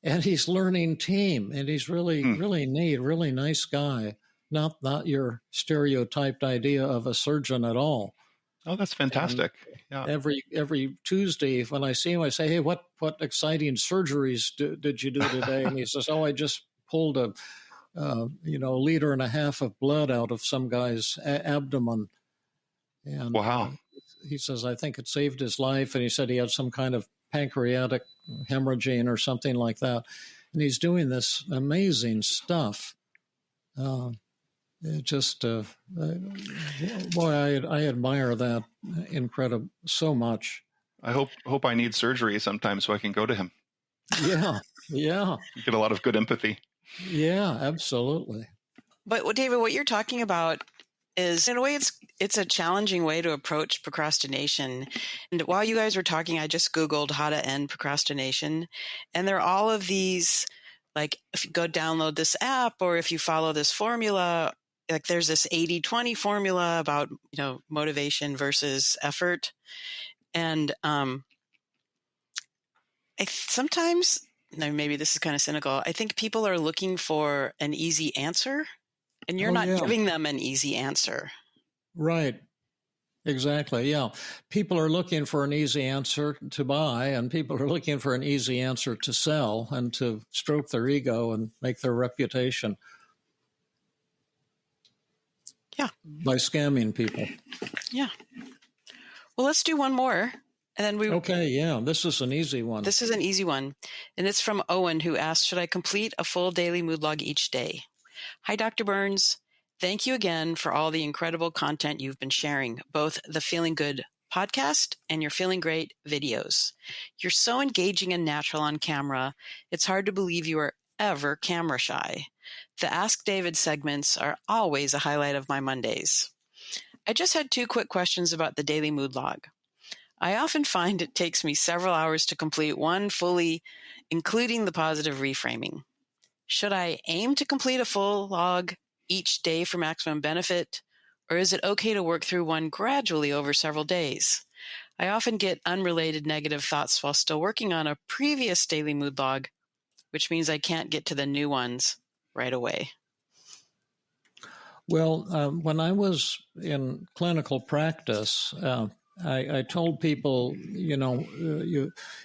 And he's learning team. And he's really neat, really nice guy. Not your stereotyped idea of a surgeon at all. Oh, that's fantastic. Every Tuesday when I see him, I say, hey, what exciting surgeries did you do today? And he says, oh, I just pulled a 1.5 liters of blood out of some guy's abdomen. And wow. He says, I think it saved his life. And he said he had some kind of pancreatic hemorrhaging or something like that. And he's doing this amazing stuff. It just, boy, I admire that incredible so much. I hope I need surgery sometime so I can go to him. Yeah. You get a lot of good empathy. Yeah, absolutely. But David, what you're talking about is, in a way, it's a challenging way to approach procrastination. And while you guys were talking, I just Googled how to end procrastination. And there are all of these, like, if you go download this app or if you follow this formula, like there's this 80-20 formula about, motivation versus effort. And sometimes, maybe this is kind of cynical, I think people are looking for an easy answer, and you're not giving them an easy answer. Right. Exactly. Yeah. People are looking for an easy answer to buy, and people are looking for an easy answer to sell and to stroke their ego and make their reputation. Yeah. By scamming people. Yeah. Well, let's do one more. And then Okay, yeah. This is an easy one. This is an easy one. And it's from Owen, who asked, should I complete a full daily mood log each day? Hi, Dr. Burns. Thank you again for all the incredible content you've been sharing, both the Feeling Good podcast and your Feeling Great videos. You're so engaging and natural on camera. It's hard to believe you are ever camera shy. The Ask David segments are always a highlight of my Mondays. I just had 2 quick questions about the daily mood log. I often find it takes me several hours to complete one fully, including the positive reframing. Should I aim to complete a full log each day for maximum benefit, or is it okay to work through one gradually over several days? I often get unrelated negative thoughts while still working on a previous daily mood log, which means I can't get to the new ones right away. Well, when I was in clinical practice, I told people,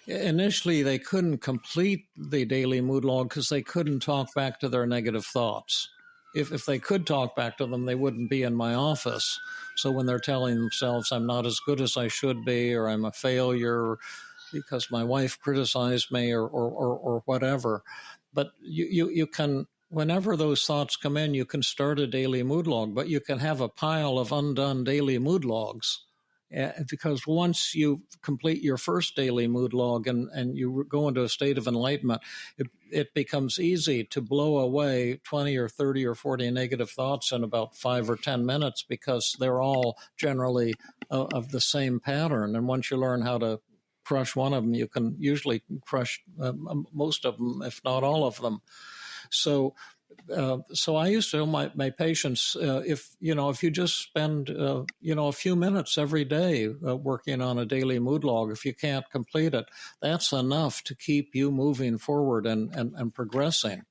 initially they couldn't complete the daily mood log because they couldn't talk back to their negative thoughts. If they could talk back to them, they wouldn't be in my office. So when they're telling themselves, I'm not as good as I should be, or I'm a failure because my wife criticized me or whatever. But you can, whenever those thoughts come in, you can start a daily mood log, but you can have a pile of undone daily mood logs. Because once you complete your first daily mood log and you go into a state of enlightenment, it becomes easy to blow away 20 or 30 or 40 negative thoughts in about 5 or 10 minutes because they're all generally of the same pattern. And once you learn how to crush one of them, you can usually crush most of them, if not all of them. So I used to tell my patients, if you just spend, a few minutes every day working on a daily mood log, if you can't complete it, that's enough to keep you moving forward and progressing.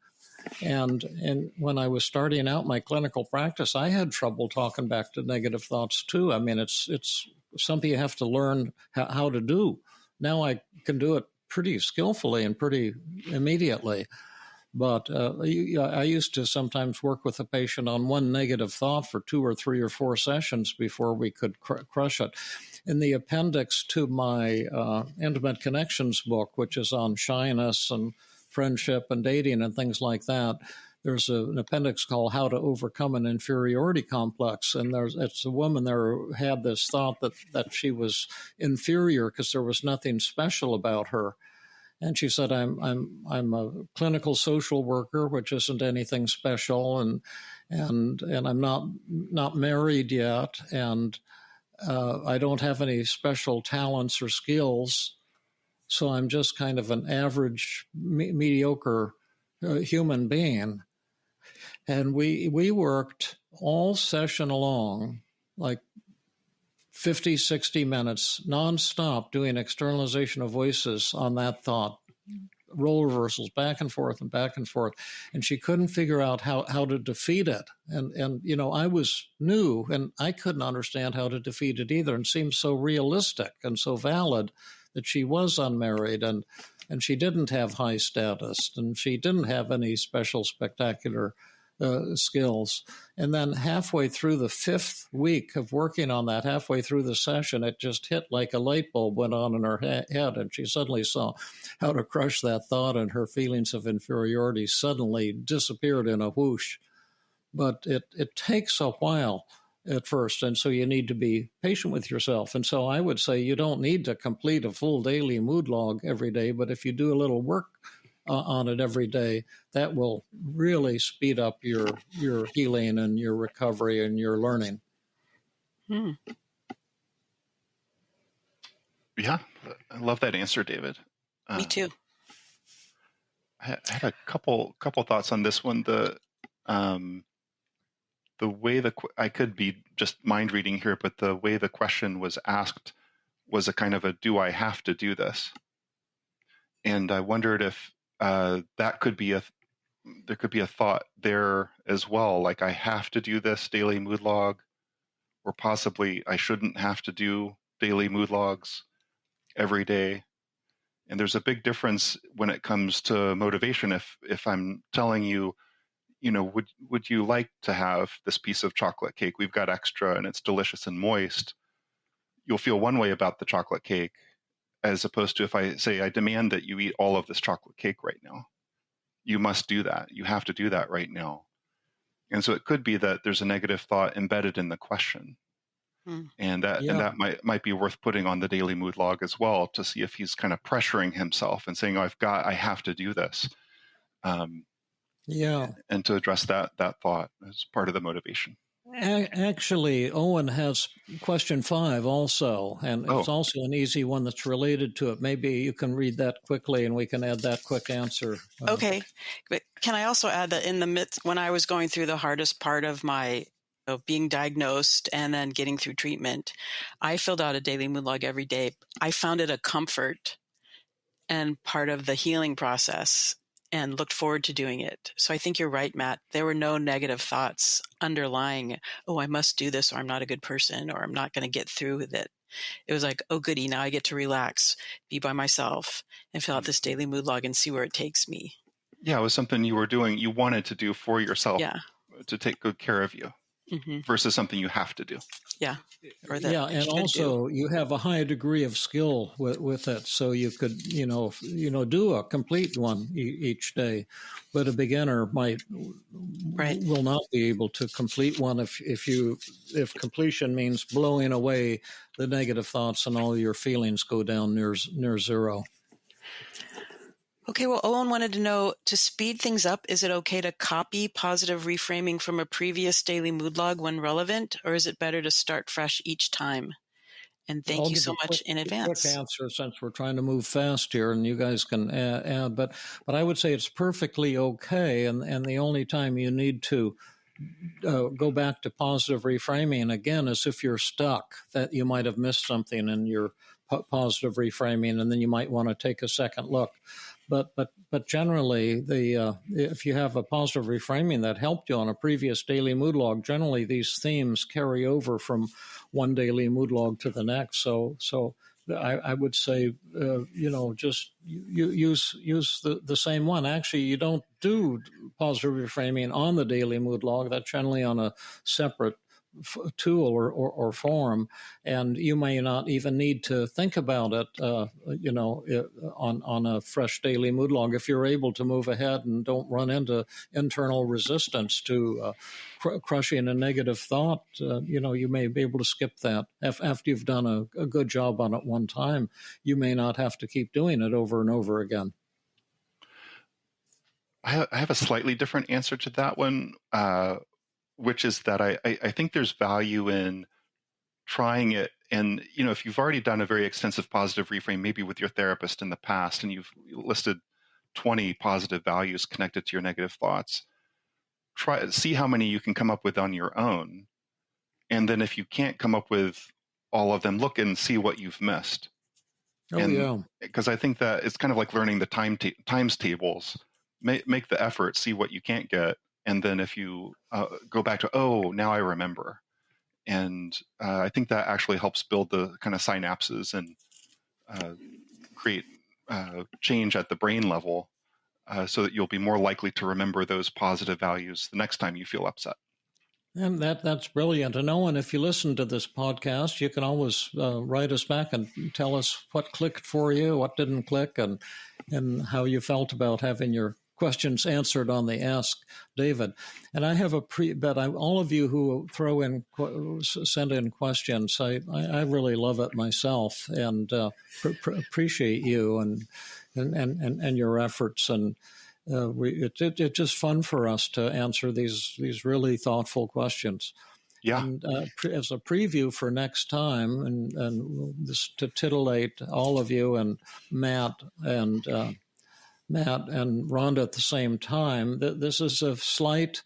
And when I was starting out my clinical practice, I had trouble talking back to negative thoughts too. I mean, it's something you have to learn how to do. Now I can do it pretty skillfully and pretty immediately. But I used to sometimes work with a patient on one negative thought for 2 or 3 or 4 sessions before we could crush it. In the appendix to my Intimate Connections book, which is on shyness and friendship and dating and things like that, there's an appendix called How to Overcome an Inferiority Complex. And it's a woman there who had this thought that she was inferior because there was nothing special about her. And she said, I'm a clinical social worker, which isn't anything special, and I'm not married yet, and I don't have any special talents or skills, so I'm just kind of an average, mediocre human being. And we worked all session long, like 50, 60 minutes nonstop doing externalization of voices on that thought, role reversals back and forth and back and forth. And she couldn't figure out how to defeat it. And I was new and I couldn't understand how to defeat it either. And it seemed so realistic and so valid that she was unmarried and she didn't have high status and she didn't have any special spectacular skills. And then halfway through the 5th week of working on that, halfway through the session, it just hit like a light bulb went on in her head. And she suddenly saw how to crush that thought, and her feelings of inferiority suddenly disappeared in a whoosh. But it takes a while at first. And so you need to be patient with yourself. And so I would say you don't need to complete a full daily mood log every day, but if you do a little work on it every day, that will really speed up your healing and your recovery and your learning. Yeah, I love that answer, David. Me too. I had a couple thoughts on this one. The way I could be just mind reading here, but the way the question was asked was a kind of a, do I have to do this? And I wondered if that could be there could be a thought there as well, like I have to do this daily mood log, or possibly I shouldn't have to do daily mood logs every day. And there's a big difference when it comes to motivation. If I'm telling you, would you like to have this piece of chocolate cake? We've got extra and it's delicious and moist. You'll feel one way about the chocolate cake, as opposed to if I say, I demand that you eat all of this chocolate cake right now. You must do that. You have to do that right now. And so it could be that there's a negative thought embedded in the question. And that might be worth putting on the daily mood log as well, to see if he's kind of pressuring himself and saying, I have to do this. And to address that thought as part of the motivation. Actually, Owen has question 5 also, and it's also an easy one that's related to it. Maybe you can read that quickly and we can add that quick answer. Okay. But can I also add that in the midst, when I was going through the hardest part of my being diagnosed and then getting through treatment, I filled out a daily mood log every day. I found it a comfort and part of the healing process, and looked forward to doing it. So I think you're right, Matt. There were no negative thoughts underlying, I must do this, or I'm not a good person, or I'm not going to get through with it. It was like, goody, now I get to relax, be by myself, and fill out this daily mood log and see where it takes me. Yeah, it was something you were doing, you wanted to do for yourself, to take good care of you, versus something you have to do. Yeah. And also you have a high degree of skill with it, so you could, do a complete one each day, but a beginner will not be able to complete one if completion means blowing away the negative thoughts and all your feelings go down near zero. Okay, well, Owen wanted to know, to speed things up, is it okay to copy positive reframing from a previous daily mood log when relevant, or is it better to start fresh each time? And thank you so much in advance. Quick answer, since we're trying to move fast here, and you guys can add, but I would say it's perfectly okay, and the only time you need to go back to positive reframing again is if you're stuck, that you might have missed something in your positive reframing, and then you might want to take a second look. But generally, if you have a positive reframing that helped you on a previous daily mood log, generally these themes carry over from one daily mood log to the next. So I would say, just use the same one. Actually, you don't do positive reframing on the daily mood log. That's generally on a separate tool or form, and you may not even need to think about it, on a fresh daily mood log if you're able to move ahead and don't run into internal resistance to crushing a negative thought. You may be able to skip that after you've done a good job on it one time. You may not have to keep doing it over and over again. I have a slightly different answer to that one, which is that I think there's value in trying it. And, if you've already done a very extensive positive reframe, maybe with your therapist in the past, and you've listed 20 positive values connected to your negative thoughts, see how many you can come up with on your own. And then if you can't come up with all of them, look and see what you've missed. Because I think that it's kind of like learning the times tables. Make the effort, see what you can't get. And then if you go back to, now I remember. And I think that actually helps build the kind of synapses and create change at the brain level so that you'll be more likely to remember those positive values the next time you feel upset. And that's brilliant to know. And if you listen to this podcast, you can always write us back and tell us what clicked for you, what didn't click, and how you felt about having your questions answered on the Ask David. And I have all of you who send in questions, I really love it myself, and appreciate you and your efforts. And it's just fun for us to answer these really thoughtful questions. Yeah. And as a preview for next time, and this to titillate all of you and Matt and Rhonda at the same time, this is a slight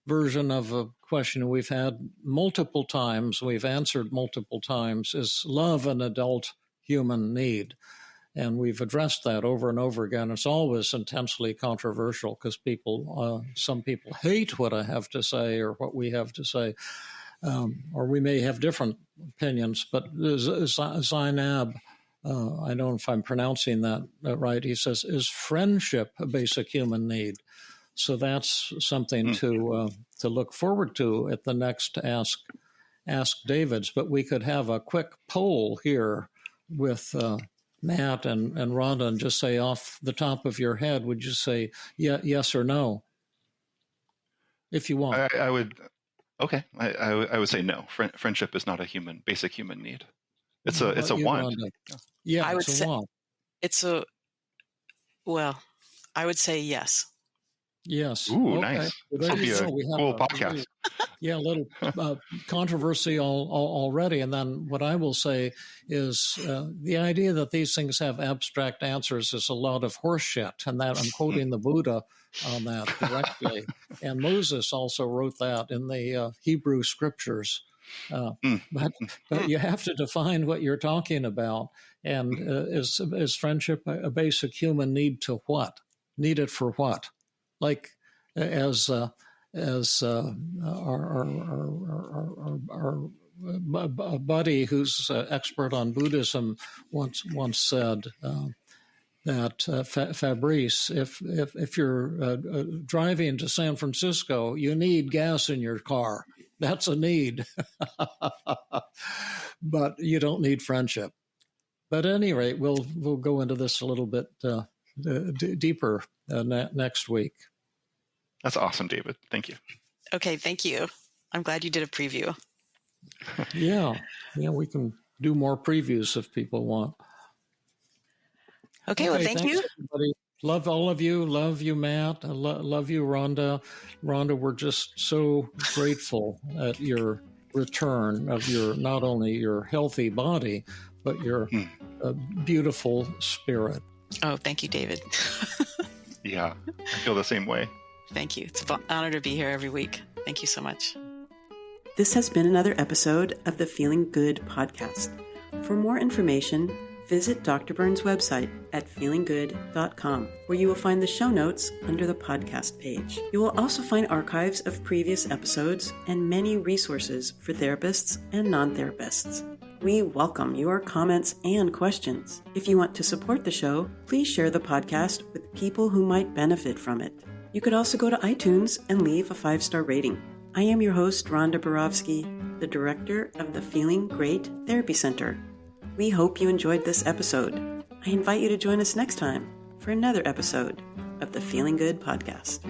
version of a question we've had multiple times, we've answered multiple times: is love an adult human need? And we've addressed that over and over again. It's always intensely controversial because some people hate what I have to say or what we have to say, or we may have different opinions. But Zainab, I don't know if I'm pronouncing that right, he says, is friendship a basic human need? So that's something to look forward to at the next Ask Davids. But we could have a quick poll here with Matt and Rhonda, and just say off the top of your head, would you say yes or no? If you want. I would. Okay. I would say no. Friendship is not a basic human need. It's a want. Yeah, I would it's a want. I would say yes. Yes. Ooh, okay. Nice. Well, This will be a cool podcast. A little controversy already. And then what I will say is the idea that these things have abstract answers is a lot of horse shit. And that I'm quoting the Buddha on that directly. And Moses also wrote that in the Hebrew scriptures. But you have to define what you're talking about. And is friendship a basic human need to what? Need it for what? Like as our buddy who's expert on Buddhism once said that Fabrice, if you're driving to San Francisco, you need gas in your car. That's a need, but you don't need friendship. But at any rate, we'll go into this a little bit deeper next week. That's awesome, David. Thank you. Okay, thank you. I'm glad you did a preview. Yeah, we can do more previews if people want. Okay, well, thank you. Everybody. Love all of you. Love you, Matt. Love you, Rhonda. Rhonda, we're just so grateful at your return of not only your healthy body, but your beautiful spirit. Oh, thank you, David. Yeah, I feel the same way. Thank you. It's an honor to be here every week. Thank you so much. This has been another episode of the Feeling Good podcast. For more information, visit Dr. Burns' website at feelinggood.com, where you will find the show notes under the podcast page. You will also find archives of previous episodes and many resources for therapists and non-therapists. We welcome your comments and questions. If you want to support the show, please share the podcast with people who might benefit from it. You could also go to iTunes and leave a 5-star rating. I am your host, Rhonda Borowski, the director of the Feeling Great Therapy Center. We hope you enjoyed this episode. I invite you to join us next time for another episode of the Feeling Good Podcast.